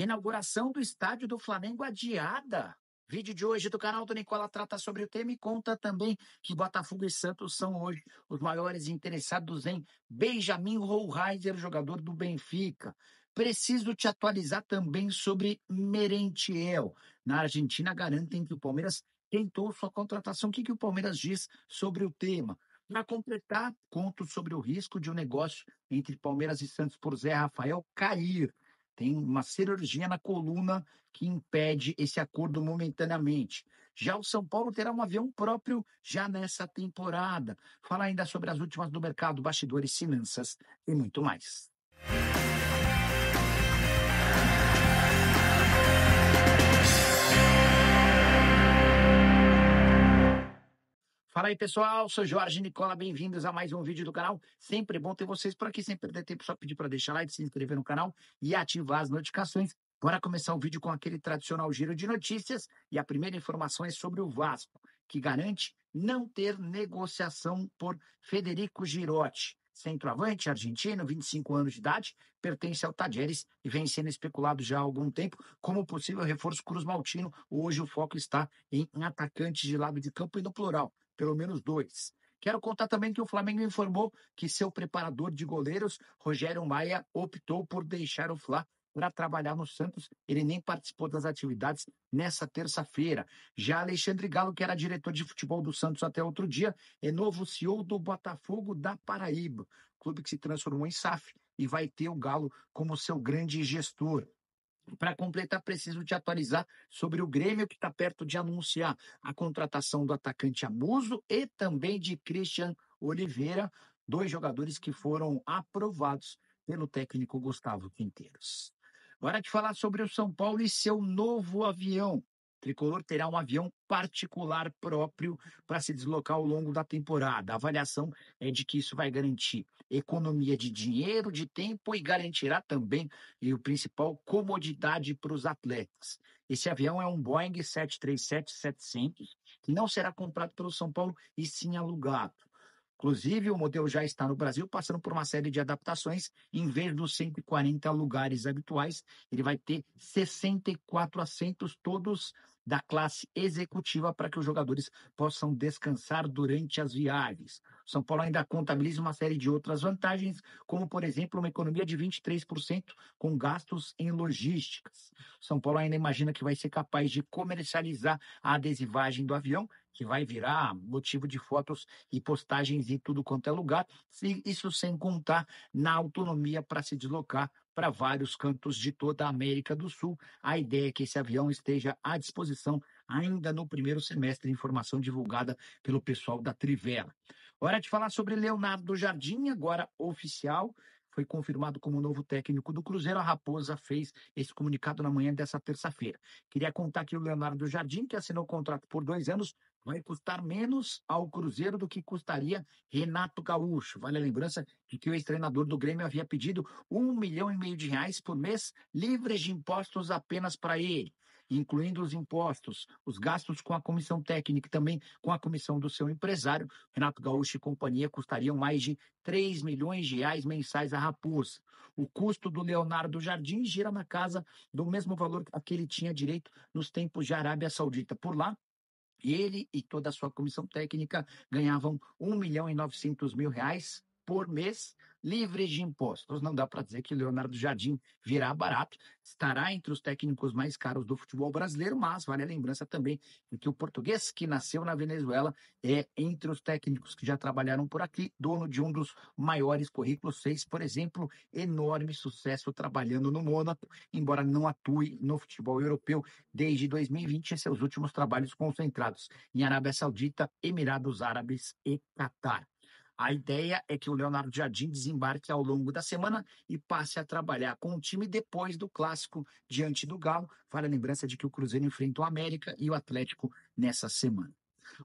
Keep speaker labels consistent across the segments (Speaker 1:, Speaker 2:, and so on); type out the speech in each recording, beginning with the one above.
Speaker 1: Inauguração do estádio do Flamengo adiada. Vídeo de hoje do canal do Nicola trata sobre o tema e conta também que Botafogo e Santos são hoje os maiores interessados em Benjamin Hohlheiser, jogador do Benfica. Preciso te atualizar também sobre Merentiel. Na Argentina, garantem que o Palmeiras tentou sua contratação. O que o Palmeiras diz sobre o tema? Para completar, conto sobre o risco de um negócio entre Palmeiras e Santos por Zé Rafael cair. Tem uma cirurgia na coluna que impede esse acordo momentaneamente. Já o São Paulo terá um avião próprio já nessa temporada. Fala ainda sobre as últimas do mercado, bastidores, finanças e muito mais. Fala aí, pessoal, sou Jorge Nicola, bem-vindos a mais um vídeo do canal. Sempre bom ter vocês por aqui, sem perder tempo, só pedir para deixar like, se inscrever no canal e ativar as notificações. Bora começar o vídeo com aquele tradicional giro de notícias e a primeira informação é sobre o Vasco, que garante não ter negociação por Federico Girotti. Centroavante argentino, 25 anos de idade, pertence ao Talleres e vem sendo especulado já há algum tempo como possível reforço cruz-maltino. Hoje o foco está em atacantes de lado de campo e no plural, pelo menos 2. Quero contar também que o Flamengo informou que seu preparador de goleiros, Rogério Maia, optou por deixar o Fla para trabalhar no Santos. Ele nem participou das atividades nessa terça-feira. Já Alexandre Galo, que era diretor de futebol do Santos até outro dia, é novo CEO do Botafogo da Paraíba, clube que se transformou em SAF e vai ter o Galo como seu grande gestor. Para completar, preciso te atualizar sobre o Grêmio, que está perto de anunciar a contratação do atacante Amuso e também de Christian Oliveira, 2 jogadores que foram aprovados pelo técnico Gustavo Quinteiros. Hora de falar sobre o São Paulo e seu novo avião. O Tricolor terá um avião particular próprio para se deslocar ao longo da temporada. A avaliação é de que isso vai garantir economia de dinheiro, de tempo e garantirá também, e o principal, comodidade para os atletas. Esse avião é um Boeing 737-700, que não será comprado pelo São Paulo e sim alugado. Inclusive, o modelo já está no Brasil, passando por uma série de adaptações. Em vez dos 140 lugares habituais, ele vai ter 64 assentos, todos da classe executiva, para que os jogadores possam descansar durante as viagens. O São Paulo ainda contabiliza uma série de outras vantagens, como, por exemplo, uma economia de 23% com gastos em logísticas. O São Paulo ainda imagina que vai ser capaz de comercializar a adesivagem do avião, que vai virar motivo de fotos e postagens em tudo quanto é lugar, isso sem contar na autonomia para se deslocar para vários cantos de toda a América do Sul. A ideia é que esse avião esteja à disposição ainda no primeiro semestre, informação divulgada pelo pessoal da Trivela. Hora de falar sobre Leonardo Jardim, agora oficial. Foi confirmado como novo técnico do Cruzeiro. A Raposa fez esse comunicado na manhã dessa terça-feira. Queria contar que o Leonardo Jardim, que assinou o contrato por 2 anos, vai custar menos ao Cruzeiro do que custaria Renato Gaúcho. Vale a lembrança de que o ex-treinador do Grêmio havia pedido R$1,5 milhão de reais por mês, livres de impostos apenas para ele, incluindo os impostos, os gastos com a comissão técnica e também com a comissão do seu empresário. Renato Gaúcho e companhia custariam mais de R$3 milhões mensais à Raposa. O custo do Leonardo Jardim gira na casa do mesmo valor a que ele tinha direito nos tempos de Arábia Saudita. Por lá, ele e toda a sua comissão técnica ganhavam R$1,9 milhão por mês, livres de impostos. Não dá para dizer que Leonardo Jardim virá barato, estará entre os técnicos mais caros do futebol brasileiro, mas vale a lembrança também de que o português que nasceu na Venezuela é entre os técnicos que já trabalharam por aqui, dono de um dos maiores currículos, fez, por exemplo, enorme sucesso trabalhando no Mônaco, embora não atue no futebol europeu desde 2020, em seus últimos trabalhos concentrados em Arábia Saudita, Emirados Árabes e Catar. A ideia é que o Leonardo Jardim desembarque ao longo da semana e passe a trabalhar com o time depois do clássico diante do Galo. Vale a lembrança de que o Cruzeiro enfrenta o América e o Atlético nessa semana.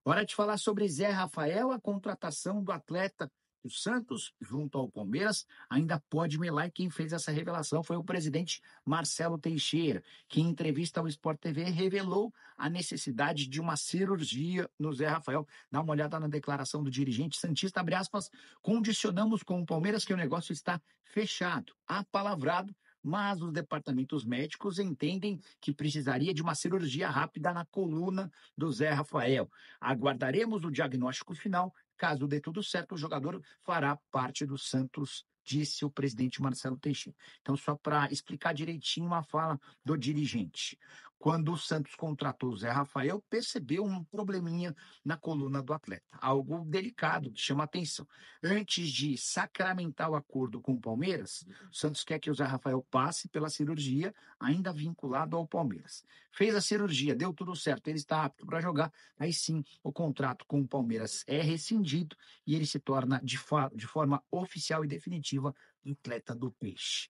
Speaker 1: Hora de falar sobre Zé Rafael, a contratação do atleta do Santos junto ao Palmeiras ainda pode melar, e quem fez essa revelação foi o presidente Marcelo Teixeira, que em entrevista ao Sport TV revelou a necessidade de uma cirurgia no Zé Rafael. Dá uma olhada na declaração do dirigente santista, abre aspas, condicionamos com o Palmeiras que o negócio está fechado, apalavrado, mas os departamentos médicos entendem que precisaria de uma cirurgia rápida na coluna do Zé Rafael. Aguardaremos o diagnóstico final. Caso dê tudo certo, o jogador fará parte do Santos, disse o presidente Marcelo Teixeira. Então, só para explicar direitinho uma fala do dirigente. Quando o Santos contratou o Zé Rafael, percebeu um probleminha na coluna do atleta, algo delicado que chama atenção. Antes de sacramentar o acordo com o Palmeiras, o Santos quer que o Zé Rafael passe pela cirurgia, ainda vinculado ao Palmeiras. Fez a cirurgia, deu tudo certo, ele está apto para jogar, aí sim o contrato com o Palmeiras é rescindido e ele se torna de forma oficial e definitiva atleta do Peixe.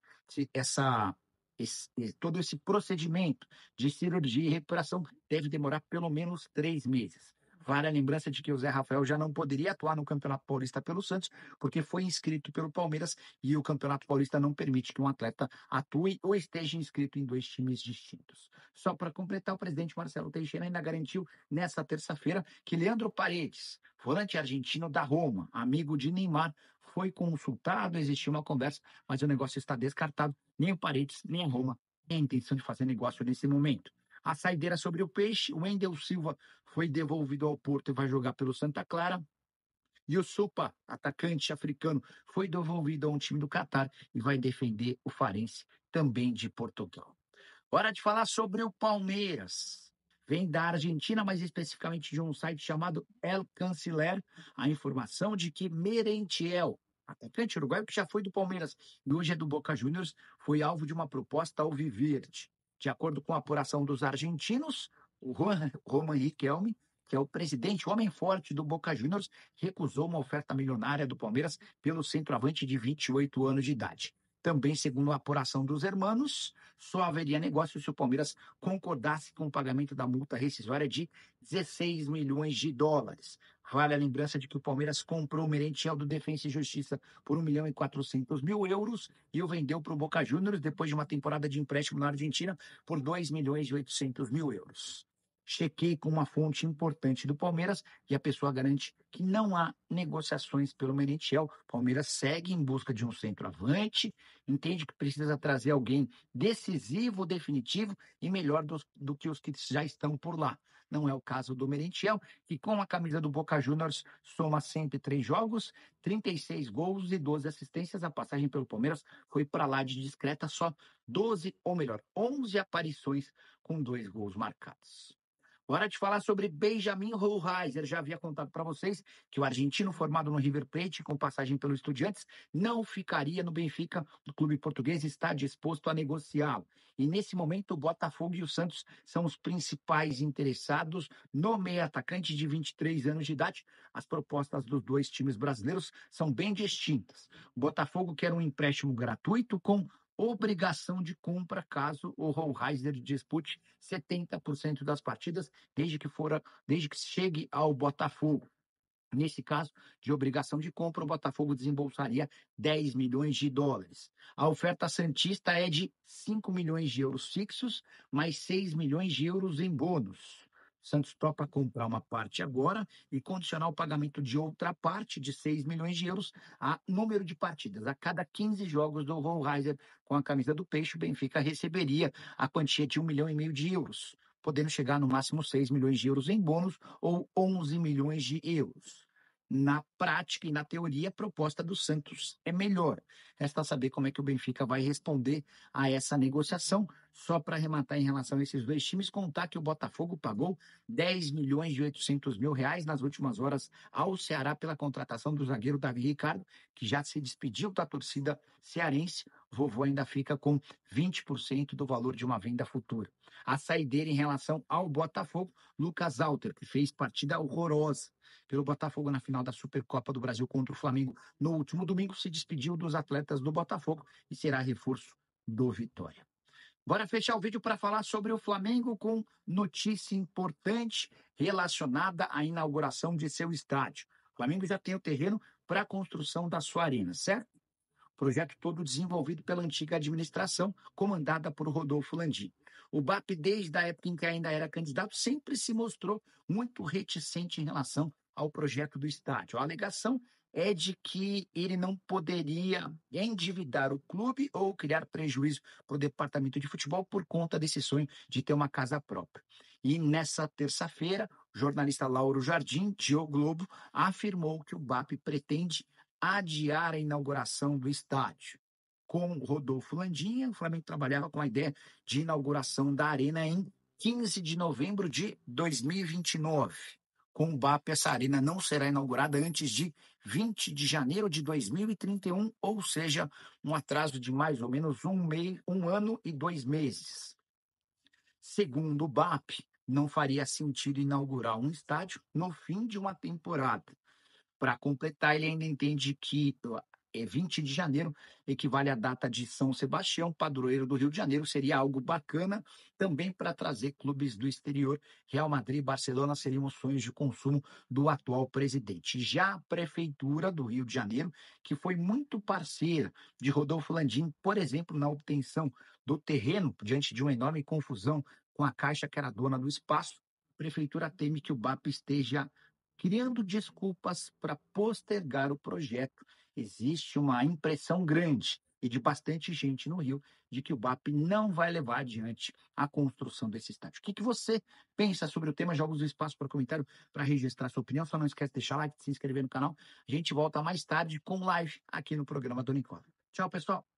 Speaker 1: Todo esse procedimento de cirurgia e recuperação deve demorar pelo menos 3 meses. Vale a lembrança de que o Zé Rafael já não poderia atuar no Campeonato Paulista pelo Santos, porque foi inscrito pelo Palmeiras e o Campeonato Paulista não permite que um atleta atue ou esteja inscrito em 2 times distintos. Só para completar, o presidente Marcelo Teixeira ainda garantiu nesta terça-feira que Leandro Paredes, volante argentino da Roma, amigo de Neymar, foi consultado, existiu uma conversa, mas o negócio está descartado. Nem o Paredes, nem a Roma têm a intenção de fazer negócio nesse momento. A saideira sobre o Peixe, o Wendel Silva foi devolvido ao Porto e vai jogar pelo Santa Clara. E o Supa, atacante africano, foi devolvido a um time do Catar e vai defender o Farense, também de Portugal. Hora de falar sobre o Palmeiras. Vem da Argentina, mas especificamente de um site chamado El Canciller, a informação de que Merentiel, atacante uruguaio que já foi do Palmeiras e hoje é do Boca Juniors, foi alvo de uma proposta alviverde. De acordo com a apuração dos argentinos, o Roman Riquelme, que é o presidente, o homem forte do Boca Juniors, recusou uma oferta milionária do Palmeiras pelo centroavante de 28 anos de idade. Também, segundo a apuração dos hermanos, só haveria negócio se o Palmeiras concordasse com o pagamento da multa rescisória de 16 milhões de dólares. Vale a lembrança de que o Palmeiras comprou o Merentiel do Defensa e Justiça por 1.400.000 euros e o vendeu para o Boca Juniors depois de uma temporada de empréstimo na Argentina por 2.800.000 euros. Chequei com uma fonte importante do Palmeiras e a pessoa garante que não há negociações pelo Merentiel. O Palmeiras segue em busca de um centroavante, entende que precisa trazer alguém decisivo, definitivo e melhor do que os que já estão por lá. Não é o caso do Merentiel, que com a camisa do Boca Juniors soma 103 jogos, 36 gols e 12 assistências. A passagem pelo Palmeiras foi para lá de discreta, só 11 aparições com 2 gols marcados. Hora de falar sobre Benjamin Hohlheiser. Já havia contado para vocês que o argentino formado no River Plate, com passagem pelo Estudiantes, não ficaria no Benfica. O clube português está disposto a negociá-lo. E nesse momento, o Botafogo e o Santos são os principais interessados no meio atacante de 23 anos de idade. As propostas dos dois times brasileiros são bem distintas. O Botafogo quer um empréstimo gratuito com obrigação de compra caso o Hohlheiser dispute 70% das partidas desde que chegue ao Botafogo. Nesse caso de obrigação de compra, o Botafogo desembolsaria 10 milhões de dólares. A oferta santista é de 5 milhões de euros fixos, mais 6 milhões de euros em bônus. Santos topa comprar uma parte agora e condicionar o pagamento de outra parte de 6 milhões de euros a número de partidas. A cada 15 jogos do Hohlheiser com a camisa do Peixe, o Benfica receberia a quantia de 1,5 milhão de euros, podendo chegar no máximo 6 milhões de euros em bônus ou 11 milhões de euros. Na prática e na teoria, a proposta do Santos é melhor. Resta saber como é que o Benfica vai responder a essa negociação. Só para arrematar em relação a esses dois times, contar que o Botafogo pagou 10.800.000 reais nas últimas horas ao Ceará pela contratação do zagueiro Davi Ricardo, que já se despediu da torcida cearense. Vovô ainda fica com 20% do valor de uma venda futura. A saideira em relação ao Botafogo, Lucas Alter, que fez partida horrorosa pelo Botafogo na final da Supercopa do Brasil contra o Flamengo no último domingo, se despediu dos atletas do Botafogo e será reforço do Vitória. Bora fechar o vídeo para falar sobre o Flamengo com notícia importante relacionada à inauguração de seu estádio. O Flamengo já tem o terreno para a construção da sua arena, certo? Projeto todo desenvolvido pela antiga administração, comandada por Rodolfo Landim. O BAP, desde a época em que ainda era candidato, sempre se mostrou muito reticente em relação ao projeto do estádio. A alegação é de que ele não poderia endividar o clube ou criar prejuízo para o departamento de futebol por conta desse sonho de ter uma casa própria. E nessa terça-feira, o jornalista Lauro Jardim, de O Globo, afirmou que o BAP pretende adiar a inauguração do estádio. Com o Rodolfo Landim, o Flamengo trabalhava com a ideia de inauguração da arena em 15 de novembro de 2029. Com o BAP, essa arena não será inaugurada antes de 20 de janeiro de 2031, ou seja, um atraso de mais ou menos um ano e 2 meses. Segundo o BAP, não faria sentido inaugurar um estádio no fim de uma temporada. Para completar, ele ainda entende que 20 de janeiro equivale à data de São Sebastião, padroeiro do Rio de Janeiro. Seria algo bacana também para trazer clubes do exterior. Real Madrid e Barcelona seriam os sonhos de consumo do atual presidente. Já a Prefeitura do Rio de Janeiro, que foi muito parceira de Rodolfo Landim, por exemplo, na obtenção do terreno, diante de uma enorme confusão com a Caixa, que era dona do espaço, a Prefeitura teme que o BAP esteja criando desculpas para postergar o projeto. Existe uma impressão grande e de bastante gente no Rio de que o BAP não vai levar adiante a construção desse estádio. O que você pensa sobre o tema? Joga o espaço para comentário para registrar sua opinião. Só não esquece de deixar like, de se inscrever no canal. A gente volta mais tarde com live aqui no programa do Nicola. Tchau, pessoal.